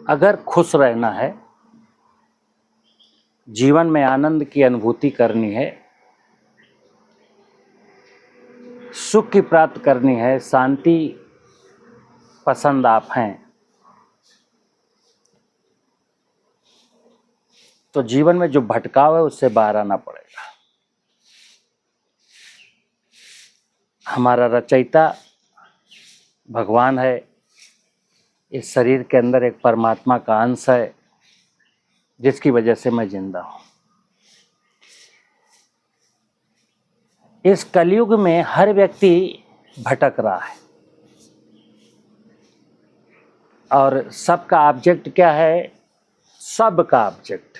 अगर खुश रहना है, जीवन में आनंद की अनुभूति करनी है, सुख की प्राप्त करनी है, शांति पसंद आप हैं, तो जीवन में जो भटकाव है उससे बाहर आना पड़ेगा। हमारा रचयिता भगवान है, इस शरीर के अंदर एक परमात्मा का अंश है जिसकी वजह से मैं जिंदा हूं। इस कलयुग में हर व्यक्ति भटक रहा है और सबका ऑब्जेक्ट क्या है? सबका ऑब्जेक्ट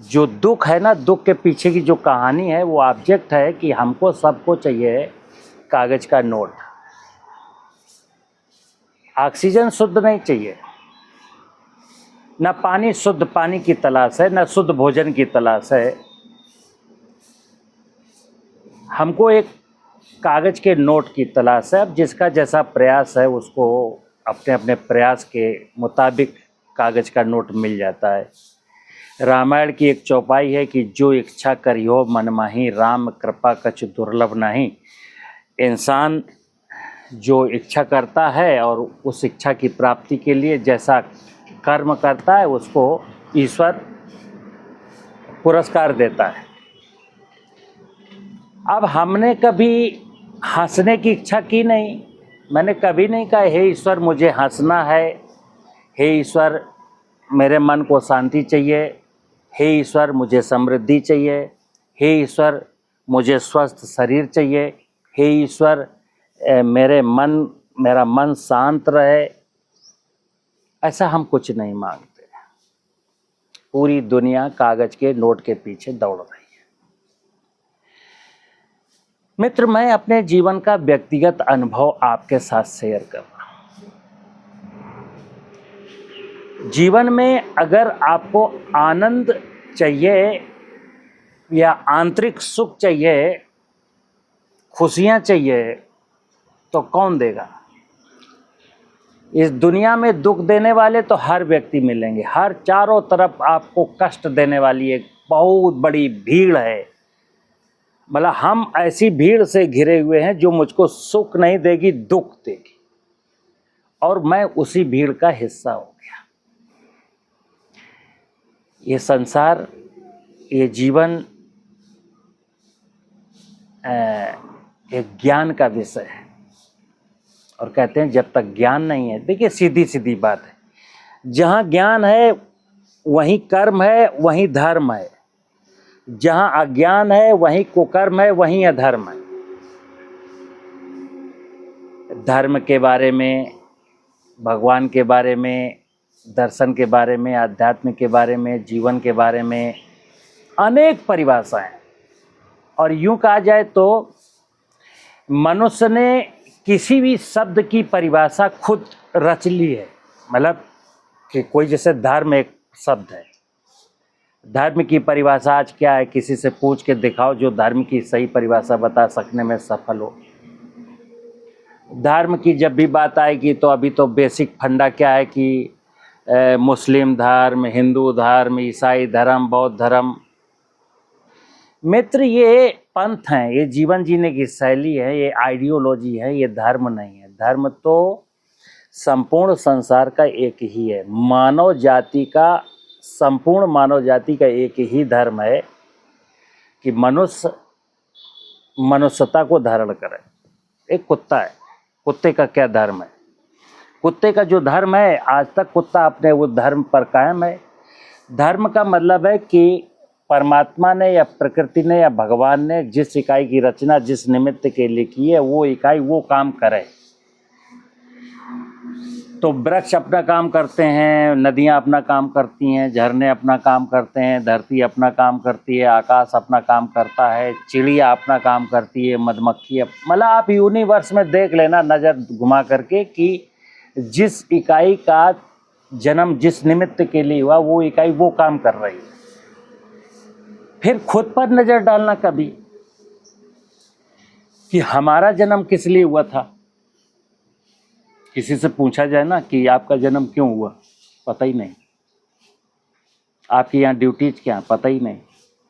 जो दुख है ना, दुख के पीछे की जो कहानी है वो ऑब्जेक्ट है कि हमको सबको चाहिए कागज का नोट। ऑक्सीजन शुद्ध नहीं चाहिए, न पानी शुद्ध पानी की तलाश है, न शुद्ध भोजन की तलाश है। हमको एक कागज के नोट की तलाश है। अब जिसका जैसा प्रयास है उसको अपने अपने प्रयास के मुताबिक कागज का नोट मिल जाता है। रामायण की एक चौपाई है कि जो इच्छा करियो मन माही, राम कृपा कछु दुर्लभ नहीं। इंसान जो इच्छा करता है और उस इच्छा की प्राप्ति के लिए जैसा कर्म करता है उसको ईश्वर पुरस्कार देता है। अब हमने कभी हंसने की इच्छा की नहीं। मैंने कभी नहीं कहा हे ईश्वर मुझे हंसना है, हे ईश्वर मेरे मन को शांति चाहिए, हे ईश्वर मुझे समृद्धि चाहिए, हे ईश्वर मुझे स्वस्थ शरीर चाहिए, हे ईश्वर मेरा मन शांत रहे। ऐसा हम कुछ नहीं मांगते। पूरी दुनिया कागज के नोट के पीछे दौड़ रही है। मित्र, मैं अपने जीवन का व्यक्तिगत अनुभव आपके साथ शेयर कर रहा हूं। जीवन में अगर आपको आनंद चाहिए या आंतरिक सुख चाहिए, खुशियां चाहिए, तो कौन देगा? इस दुनिया में दुख देने वाले तो हर व्यक्ति मिलेंगे। हर चारों तरफ आपको कष्ट देने वाली एक बहुत बड़ी भीड़ है। मतलब हम ऐसी भीड़ से घिरे हुए हैं जो मुझको सुख नहीं देगी, दुख देगी, और मैं उसी भीड़ का हिस्सा हो गया। ये संसार, ये जीवन एक ज्ञान का विषय है। और कहते हैं जब तक ज्ञान नहीं है, देखिए सीधी सीधी बात है, जहाँ ज्ञान है वहीं कर्म है, वहीं धर्म है। जहाँ अज्ञान है वहीं कुकर्म है, वहीं अधर्म है। धर्म के बारे में, भगवान के बारे में, दर्शन के बारे में, आध्यात्म के बारे में, जीवन के बारे में अनेक परिभाषाएं। और यूं कहा जाए तो मनुष्य ने किसी भी शब्द की परिभाषा खुद रच ली है। मतलब कि कोई जैसे धर्म एक शब्द है, धर्म की परिभाषा आज क्या है? किसी से पूछ के दिखाओ जो धर्म की सही परिभाषा बता सकने में सफल हो। धर्म की जब भी बात आएगी तो अभी तो बेसिक फंडा क्या है कि मुस्लिम धर्म, हिंदू धर्म, ईसाई धर्म, बौद्ध धर्म। मित्र, ये पंथ हैं, ये जीवन जीने की शैली है, ये आइडियोलॉजी है, ये धर्म नहीं है। धर्म तो संपूर्ण संसार का एक ही है। मानव जाति का, संपूर्ण मानव जाति का एक ही धर्म है कि मनुष्य मनुष्यता को धारण करे। एक कुत्ता है, कुत्ते का क्या धर्म है? कुत्ते का जो धर्म है, आज तक कुत्ता अपने वो धर्म पर कायम है। धर्म का मतलब है कि परमात्मा ने या प्रकृति ने या भगवान ने जिस इकाई की रचना जिस निमित्त के लिए की है, वो इकाई वो काम करे। तो वृक्ष अपना काम करते हैं, नदियां अपना काम करती हैं, झरने अपना काम करते हैं, धरती अपना काम करती है, आकाश अपना काम करता है, चिड़िया अपना काम करती है, मधुमक्खी। मतलब आप यूनिवर्स में देख लेना नज़र घुमा करके कि जिस इकाई का जन्म जिस निमित्त के लिए हुआ, वो इकाई वो काम कर रही है। फिर खुद पर नज़र डालना कभी कि हमारा जन्म किस लिए हुआ था। किसी से पूछा जाए ना कि आपका जन्म क्यों हुआ, पता ही नहीं। आपकी यहाँ ड्यूटीज क्या, पता ही नहीं।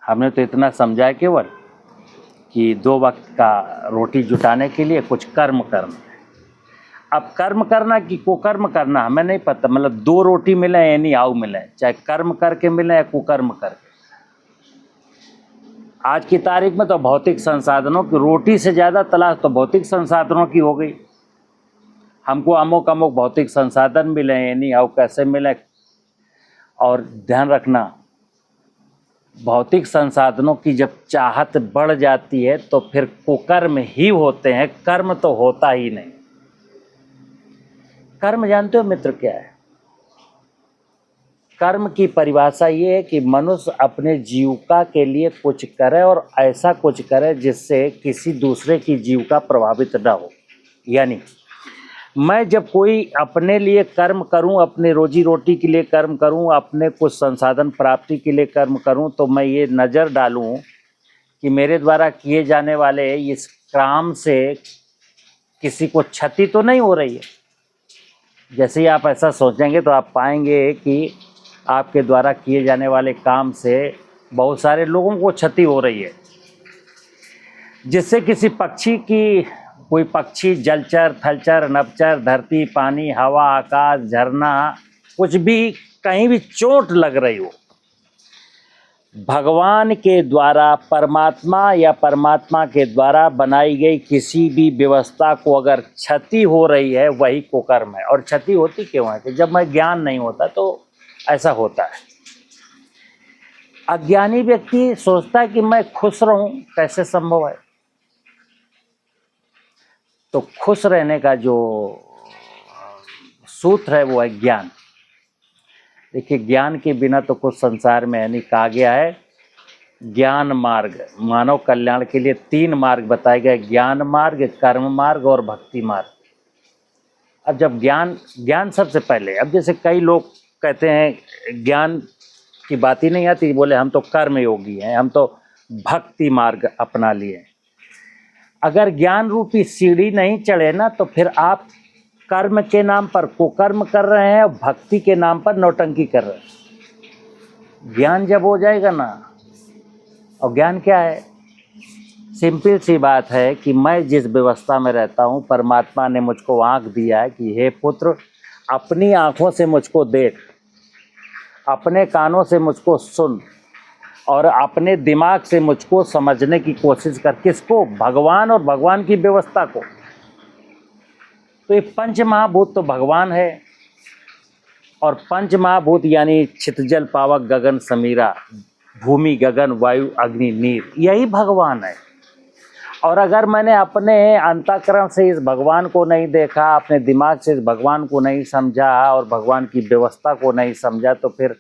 हमने तो इतना समझा है केवल कि 2 वक्त का रोटी जुटाने के लिए कुछ कर्म करना है। अब कर्म करना कि कुकर्म करना हमें नहीं पता, मतलब 2 रोटी मिले यानी आऊ मिले, चाहे कर्म करके मिले या कुकर्म करके। आज की तारीख में तो भौतिक संसाधनों की, रोटी से ज़्यादा तलाश तो भौतिक संसाधनों की हो गई। हमको अमुक अमुक भौतिक संसाधन मिले यानी आऊ कैसे मिले। और ध्यान रखना, भौतिक संसाधनों की जब चाहत बढ़ जाती है तो फिर कुकर्म ही होते हैं, कर्म तो होता ही नहीं। कर्म जानते हो मित्र क्या है? कर्म की परिभाषा ये है कि मनुष्य अपने जीविका के लिए कुछ करे और ऐसा कुछ करे जिससे किसी दूसरे की जीविका प्रभावित न हो। यानी मैं जब कोई अपने लिए कर्म करूं, अपने रोजी रोटी के लिए कर्म करूं, अपने कुछ संसाधन प्राप्ति के लिए कर्म करूं, तो मैं ये नज़र डालूं कि मेरे द्वारा किए जाने वाले इस काम से किसी को क्षति तो नहीं हो रही है। जैसे ही आप ऐसा सोचेंगे तो आप पाएंगे कि आपके द्वारा किए जाने वाले काम से बहुत सारे लोगों को क्षति हो रही है। जिससे किसी पक्षी की, कोई पक्षी जलचर, थलचर, नभचर, धरती, पानी, हवा, आकाश, झरना, कुछ भी कहीं भी चोट लग रही हो, भगवान के द्वारा, परमात्मा या परमात्मा के द्वारा बनाई गई किसी भी व्यवस्था को अगर क्षति हो रही है, वही कुकर्म है। और क्षति होती क्यों है? कि जब मैं ज्ञान नहीं होता तो ऐसा होता है। अज्ञानी व्यक्ति सोचता है कि मैं खुश रहूं, कैसे संभव है? तो खुश रहने का जो सूत्र है वो है ज्ञान। देखिए, ज्ञान के बिना तो कुछ संसार में नहीं। कहा गया है ज्ञान मार्ग, मानव कल्याण के लिए 3 मार्ग बताए गए, ज्ञान मार्ग, कर्म मार्ग और भक्ति मार्ग। अब जब ज्ञान सबसे पहले, अब जैसे कई लोग कहते हैं ज्ञान की बात ही नहीं आती, बोले हम तो कर्म योगी हैं, हम तो भक्ति मार्ग अपना लिए। अगर ज्ञान रूपी सीढ़ी नहीं चढ़े ना, तो फिर आप कर्म के नाम पर कुकर्म कर रहे हैं और भक्ति के नाम पर नौटंकी कर रहे हैं। ज्ञान जब हो जाएगा ना, और ज्ञान क्या है? सिंपल सी बात है कि मैं जिस व्यवस्था में रहता हूँ, परमात्मा ने मुझको आँख दिया है कि हे पुत्र, अपनी आँखों से मुझको देख, अपने कानों से मुझको सुन और अपने दिमाग से मुझको समझने की कोशिश कर। किसको? भगवान और भगवान की व्यवस्था को। तो ये पंच महाभूत तो भगवान है, और पंच महाभूत यानी छितजल पावक गगन समीरा, भूमि गगन वायु अग्नि नीर, यही भगवान है। और अगर मैंने अपने अंतःकरण से इस भगवान को नहीं देखा, अपने दिमाग से इस भगवान को नहीं समझा और भगवान की व्यवस्था को नहीं समझा, तो फिर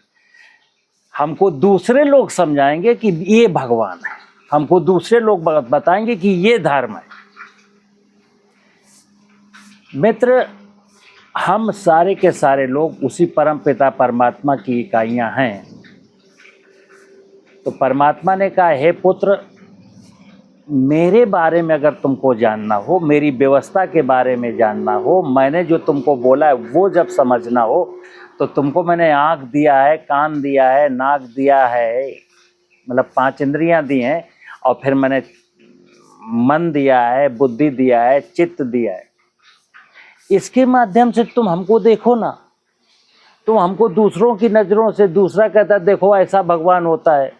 हमको दूसरे लोग समझाएंगे कि ये भगवान है, हमको दूसरे लोग बताएंगे कि ये धर्म है। मित्र, हम सारे के सारे लोग उसी परम पिता परमात्मा की इकाइयां हैं। तो परमात्मा ने कहा, हे पुत्र, मेरे बारे में अगर तुमको जानना हो, मेरी व्यवस्था के बारे में जानना हो, मैंने जो तुमको बोला है वो जब समझना हो, तो तुमको मैंने आँख दिया है, कान दिया है, नाक दिया है, मतलब 5 इंद्रियां दी हैं, और फिर मैंने मन दिया है, बुद्धि दिया है, चित्त दिया है। इसके माध्यम से तुम हमको देखो ना। तुम हमको दूसरों की नज़रों से, दूसरा कहता है देखो ऐसा भगवान होता है,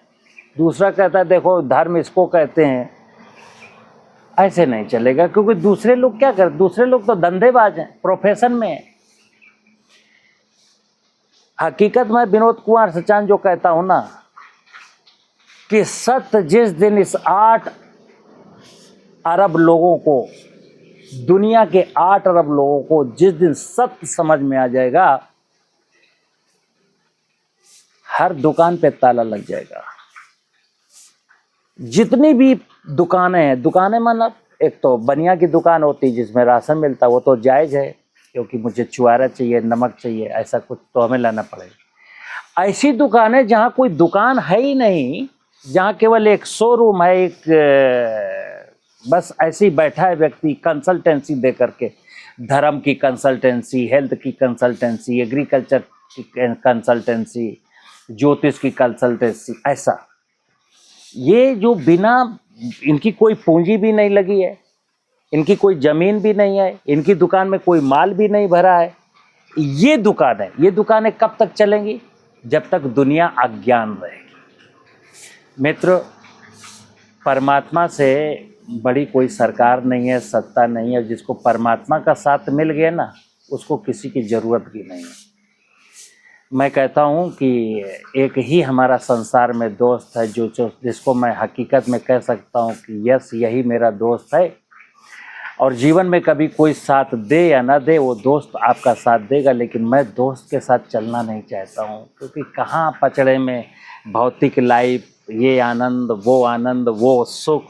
दूसरा कहता है देखो धर्म इसको कहते हैं, ऐसे नहीं चलेगा। क्योंकि दूसरे लोग क्या कर, दूसरे लोग तो धंधेबाज हैं, प्रोफेशन में हैं। हकीकत में विनोद कुमार सचान जो कहता हूं ना, कि सत्य जिस दिन इस 8 अरब लोगों को, दुनिया के 8 अरब लोगों को जिस दिन सत्य समझ में आ जाएगा, हर दुकान पे ताला लग जाएगा। जितनी भी दुकानें हैं, दुकानें मतलब एक तो बनिया की दुकान होती है जिसमें राशन मिलता है, वो तो जायज़ है, क्योंकि मुझे छुआरा चाहिए, नमक चाहिए, ऐसा कुछ तो हमें लाना पड़ेगा। ऐसी दुकानें जहाँ कोई दुकान है ही नहीं, जहाँ केवल एक शोरूम है, एक बस ऐसे ही बैठा है व्यक्ति कंसल्टेंसी दे करके, धर्म की कंसल्टेंसी, हेल्थ की कंसल्टेंसी, एग्रीकल्चर की कंसल्टेंसी, ज्योतिष की कंसल्टेंसी, ऐसा। ये जो बिना, इनकी कोई पूंजी भी नहीं लगी है, इनकी कोई जमीन भी नहीं है, इनकी दुकान में कोई माल भी नहीं भरा है, ये दुकान है। ये दुकानें कब तक चलेंगी? जब तक दुनिया अज्ञान रहेगी। मित्र, परमात्मा से बड़ी कोई सरकार नहीं है, सत्ता नहीं है। जिसको परमात्मा का साथ मिल गया ना, उसको किसी की ज़रूरत भी नहीं है। मैं कहता हूँ कि एक ही हमारा संसार में दोस्त है जो जिसको मैं हकीकत में कह सकता हूँ कि यस, यही मेरा दोस्त है। और जीवन में कभी कोई साथ दे या ना दे, वो दोस्त आपका साथ देगा, लेकिन मैं दोस्त के साथ चलना नहीं चाहता हूँ। क्योंकि कहाँ पचड़े में भौतिक लाइफ, ये आनंद, वो सुख,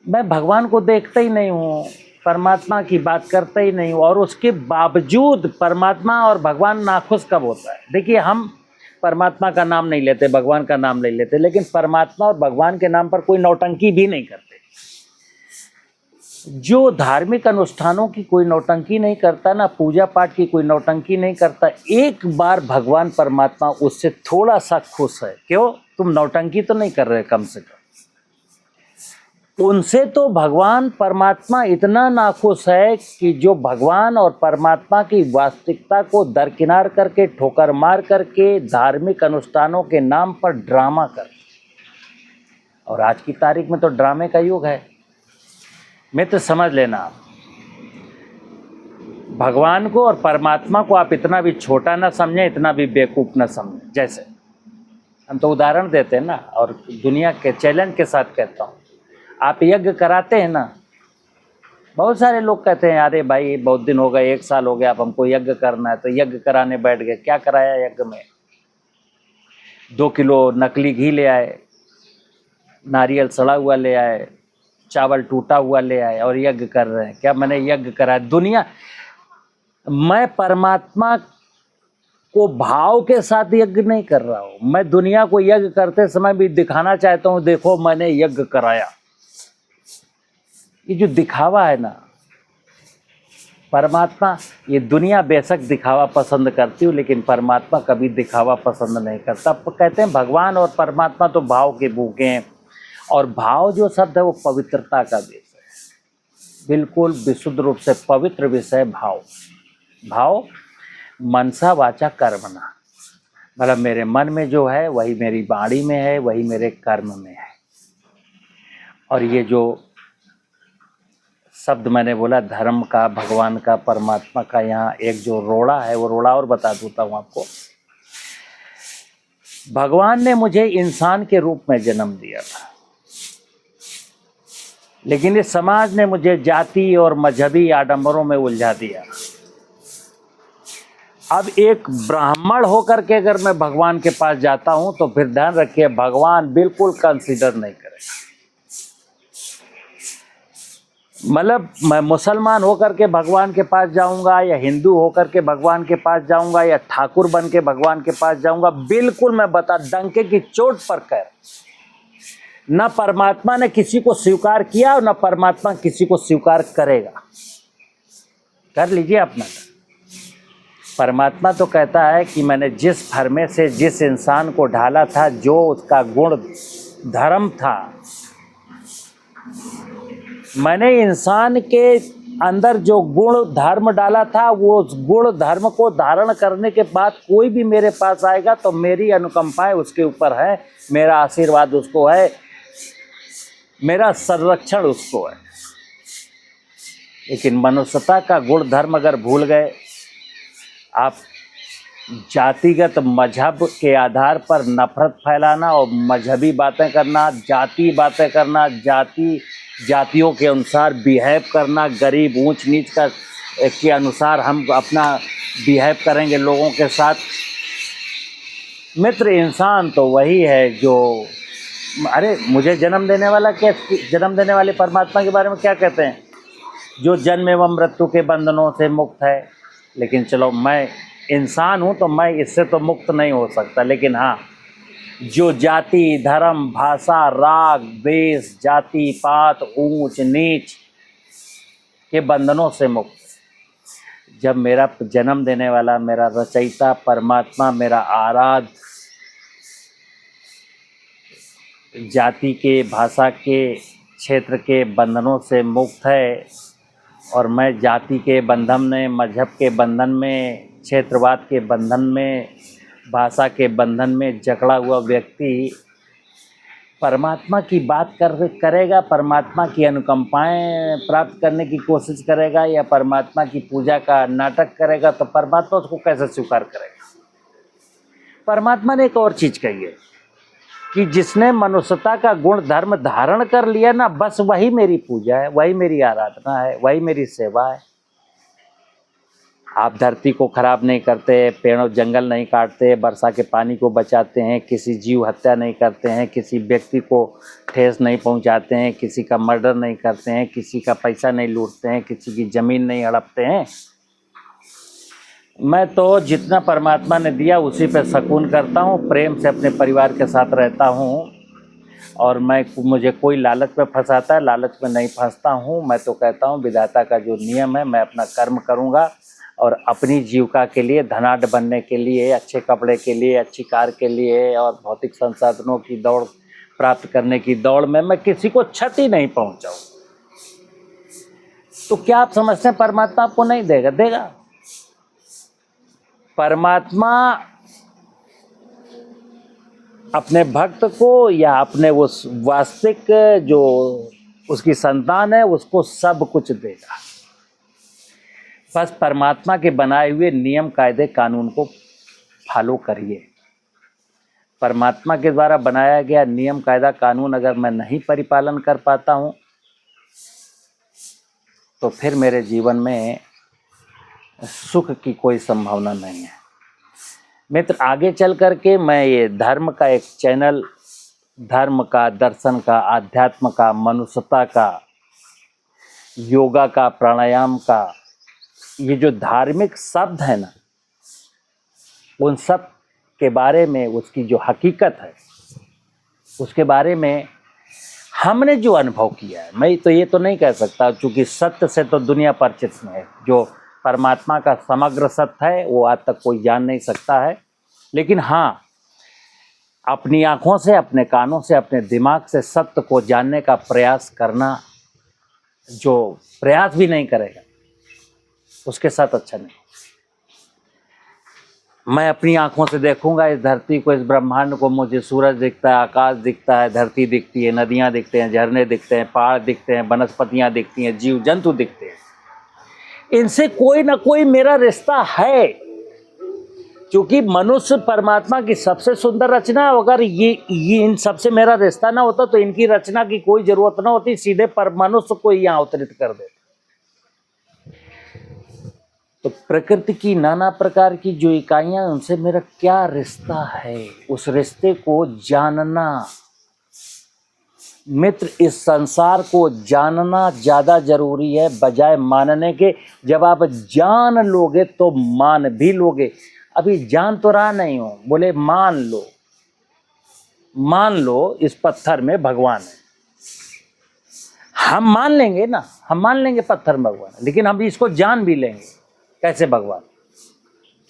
मैं भगवान को देखता ही नहीं हूँ, परमात्मा की बात करता ही नहीं हूँ। और उसके बावजूद परमात्मा और भगवान नाखुश कब होता है? देखिए, हम परमात्मा का नाम नहीं लेते, भगवान का नाम नहीं लेते, लेकिन परमात्मा और भगवान के नाम पर कोई नौटंकी भी नहीं करते। जो धार्मिक अनुष्ठानों की कोई नौटंकी नहीं करता ना, पूजा पाठ की कोई नौटंकी नहीं करता, एक बार भगवान परमात्मा उससे थोड़ा सा खुश है। क्यों? तुम नौटंकी तो नहीं कर रहे, कम से कम। उनसे तो भगवान परमात्मा इतना नाखुश है कि जो भगवान और परमात्मा की वास्तविकता को दरकिनार करके, ठोकर मार करके, धार्मिक अनुष्ठानों के नाम पर ड्रामा कर। और आज की तारीख में तो ड्रामे का युग है। मित्र, समझ लेना, भगवान को और परमात्मा को आप इतना भी छोटा ना समझें, इतना भी बेवकूफ़ ना समझें। जैसे हम तो उदाहरण देते हैं ना, और दुनिया के चैलेंज के साथ कहता हूँ, आप यज्ञ कराते हैं ना, बहुत सारे लोग कहते हैं अरे भाई बहुत दिन हो गए, 1 साल हो गया, अब हमको यज्ञ करना है, तो यज्ञ कराने बैठ गए। क्या कराया यज्ञ में? 2 किलो नकली घी ले आए, नारियल सड़ा हुआ ले आए, चावल टूटा हुआ ले आए और यज्ञ कर रहे हैं। क्या मैंने यज्ञ कराया? दुनिया, मैं परमात्मा को भाव के साथ यज्ञ नहीं कर रहा हूँ। मैं दुनिया को यज्ञ करते समय भी दिखाना चाहता हूँ, देखो मैंने यज्ञ कराया। ये जो दिखावा है ना, परमात्मा, ये दुनिया बेशक दिखावा पसंद करती हूँ, लेकिन परमात्मा कभी दिखावा पसंद नहीं करता। कहते हैं भगवान और परमात्मा तो भाव के भूखे हैं, और भाव जो शब्द है वो पवित्रता का विषय है, बिल्कुल विशुद्ध रूप से पवित्र विषय भाव। भाव मनसा वाचा कर्मणा, मतलब मेरे मन में जो है वही मेरी वाणी में है, वही मेरे कर्म में है। और ये जो शब्द मैंने बोला धर्म का, भगवान का, परमात्मा का, यहाँ एक जो रोड़ा है, वो रोड़ा और बता देता हूँ आपको। भगवान ने मुझे इंसान के रूप में जन्म दिया था, लेकिन इस समाज ने मुझे जाति और मजहबी आडंबरों में उलझा दिया। अब एक ब्राह्मण होकर के अगर मैं भगवान के पास जाता हूं, तो फिर ध्यान रखिए, भगवान बिल्कुल कंसीडर नहीं करेगा। मतलब मैं मुसलमान होकर के भगवान के पास जाऊंगा, या हिंदू होकर के भगवान के पास जाऊंगा, या ठाकुर बन के भगवान के पास जाऊंगा, बिल्कुल मैं बता, डंके की चोट पर कह, न परमात्मा ने किसी को स्वीकार किया और न परमात्मा किसी को स्वीकार करेगा। कर लीजिए अपना। परमात्मा तो कहता है कि मैंने जिस फरमे से जिस इंसान को ढाला था, जो उसका गुण धर्म था, मैंने इंसान के अंदर जो गुण धर्म डाला था, वो उस गुण धर्म को धारण करने के बाद कोई भी मेरे पास आएगा तो मेरी अनुकंपाएं उसके ऊपर है, मेरा आशीर्वाद उसको है, मेरा संरक्षण उसको है। लेकिन मनुष्यता का गुण धर्म अगर भूल गए, आप जातिगत मजहब के आधार पर नफरत फैलाना और मजहबी बातें करना, जाति बातें करना, जातियों के अनुसार बिहेव करना, गरीब ऊंच नीच का के अनुसार हम अपना बिहेव करेंगे लोगों के साथ। मित्र, इंसान तो वही है जो, अरे मुझे जन्म देने वाला, क्या जन्म देने वाले परमात्मा के बारे में क्या कहते हैं? जो जन्म एवं मृत्यु के बंधनों से मुक्त है। लेकिन चलो, मैं इंसान हूँ तो मैं इससे तो मुक्त नहीं हो सकता, लेकिन हाँ, जो जाति, धर्म, भाषा, राग, द्वेष, जाति पात, ऊंच नीच के बंधनों से मुक्त, जब मेरा जन्म देने वाला मेरा रचयिता परमात्मा मेरा आराध्य जाति के, भाषा के, क्षेत्र के बंधनों से मुक्त है और मैं जाति के बंधन में, मजहब के बंधन में, क्षेत्रवाद के बंधन में, भाषा के बंधन में जकड़ा हुआ व्यक्ति परमात्मा की बात करेगा, परमात्मा की अनुकंपाएं प्राप्त करने की कोशिश करेगा या परमात्मा की पूजा का नाटक करेगा, तो परमात्मा उसको कैसे स्वीकार करेगा? परमात्मा ने एक और चीज़ कही है कि जिसने मनुष्यता का गुण धर्म धारण कर लिया ना, बस वही मेरी पूजा है, वही मेरी आराधना है, वही मेरी सेवा है। आप धरती को खराब नहीं करते, पेड़ों जंगल नहीं काटते, वर्षा के पानी को बचाते हैं, किसी जीव हत्या नहीं करते हैं, किसी व्यक्ति को ठेस नहीं पहुंचाते हैं, किसी का मर्डर नहीं करते हैं, किसी का पैसा नहीं लूटते हैं, किसी की ज़मीन नहीं हड़पते हैं। मैं तो जितना परमात्मा ने दिया उसी पे सुकून करता हूँ, प्रेम से अपने परिवार के साथ रहता हूँ और मुझे कोई लालच में फंसाता है, लालच में नहीं फंसता हूँ। मैं तो कहता हूँ विधाता का जो नियम है, मैं अपना कर्म करूँगा और अपनी जीविका के लिए, धनाढ्य बनने के लिए, अच्छे कपड़े के लिए, अच्छी कार के लिए और भौतिक संसाधनों की दौड़ प्राप्त करने की दौड़ में मैं किसी को क्षति नहीं पहुँचाऊँ। तो क्या आप समझते हैं परमात्मा आपको नहीं देगा? देगा। परमात्मा अपने भक्त को या अपने वो वास्तविक जो उसकी संतान है उसको सब कुछ देगा। बस परमात्मा के बनाए हुए नियम कायदे कानून को फॉलो करिए। परमात्मा के द्वारा बनाया गया नियम कायदा कानून अगर मैं नहीं परिपालन कर पाता हूँ तो फिर मेरे जीवन में सुख की कोई संभावना नहीं है। मित्र, आगे चल करके मैं ये धर्म का एक चैनल, धर्म का, दर्शन का, आध्यात्म का, मनुष्यता का, योगा का, प्राणायाम का, ये जो धार्मिक शब्द है ना, उन सब के बारे में, उसकी जो हकीकत है उसके बारे में हमने जो अनुभव किया है, मैं तो ये तो नहीं कह सकता क्योंकि सत्य से तो दुनिया परिचित है। जो परमात्मा का समग्र सत्य है वो आज तक कोई जान नहीं सकता है, लेकिन हाँ, अपनी आँखों से, अपने कानों से, अपने दिमाग से सत्य को जानने का प्रयास करना, जो प्रयास भी नहीं करेगा उसके साथ अच्छा नहीं। मैं अपनी आँखों से देखूंगा इस धरती को, इस ब्रह्मांड को, मुझे सूरज दिखता है, आकाश दिखता है, धरती दिखती है, नदियाँ दिखते हैं, झरने दिखते हैं, पहाड़ दिखते हैं, वनस्पतियाँ दिखती हैं, जीव जंतु दिखते हैं। इनसे कोई ना कोई मेरा रिश्ता है, क्योंकि मनुष्य परमात्मा की सबसे सुंदर रचना। अगर ये इन सबसे मेरा रिश्ता ना होता तो इनकी रचना की कोई जरूरत ना होती, सीधे मनुष्य को यहाँ अवतरित कर देते। तो प्रकृति की नाना प्रकार की जो इकाइयां, उनसे मेरा क्या रिश्ता है, उस रिश्ते को जानना। मित्र, इस संसार को जानना ज्यादा जरूरी है बजाय मानने के। जब आप जान लोगे तो मान भी लोगे। अभी जान तो रहा नहीं हो, बोले मान लो। मान लो इस पत्थर में भगवान है, हम मान लेंगे ना, हम मान लेंगे पत्थर में भगवान है, लेकिन हम इसको जान भी लेंगे कैसे भगवान?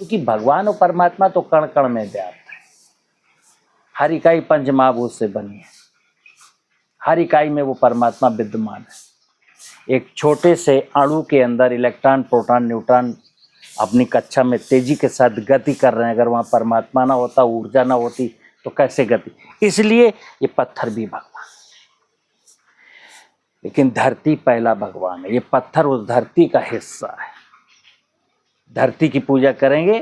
क्योंकि भगवान और परमात्मा तो कण कण में व्याप्त है। हर इकाई पंच महाभूत से बनी है, हर इकाई में वो परमात्मा विद्यमान है। एक छोटे से अणु के अंदर इलेक्ट्रॉन, प्रोटॉन, न्यूट्रॉन अपनी कक्षा में तेजी के साथ गति कर रहे हैं। अगर वहाँ परमात्मा ना होता, ऊर्जा ना होती तो कैसे गति? इसलिए ये पत्थर भी भगवान है, लेकिन धरती पहला भगवान है। ये पत्थर उस धरती का हिस्सा है। धरती की पूजा करेंगे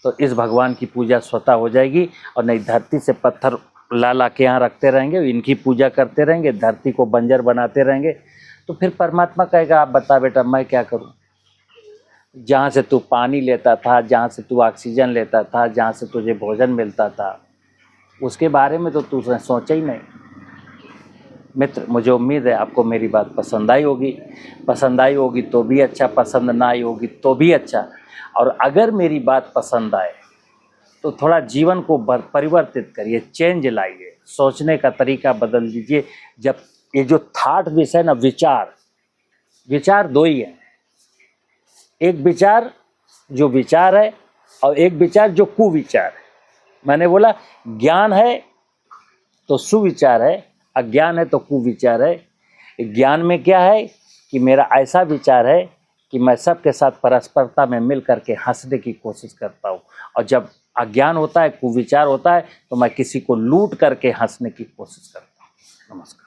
तो इस भगवान की पूजा स्वतः हो जाएगी, और नहीं धरती से पत्थर ला के यहाँ रखते रहेंगे, इनकी पूजा करते रहेंगे, धरती को बंजर बनाते रहेंगे, तो फिर परमात्मा कहेगा आप बता बेटा मैं क्या करूं? जहाँ से तू पानी लेता था, जहाँ से तू ऑक्सीजन लेता था, जहाँ से तुझे भोजन मिलता था, उसके बारे में तो तू सोचा ही नहीं। मित्र, मुझे उम्मीद है आपको मेरी बात पसंद आई होगी। पसंद आई होगी तो भी अच्छा, पसंद ना आई होगी तो भी अच्छा। और अगर मेरी बात पसंद आए तो थोड़ा जीवन को परिवर्तित करिए, चेंज लाइए, सोचने का तरीका बदल दीजिए। जब ये जो थॉट विषय ना, विचार दो ही है। एक विचार जो विचार है, और एक विचार जो कुविचार है। मैंने बोला ज्ञान है तो सुविचार है, अज्ञान है तो कुविचार है। ज्ञान में क्या है कि मेरा ऐसा विचार है कि मैं सबके साथ परस्परता में मिल करके हंसने की कोशिश करता हूँ, और जब अज्ञान होता है, कुविचार होता है, तो मैं किसी को लूट करके हंसने की कोशिश करता हूँ। नमस्कार।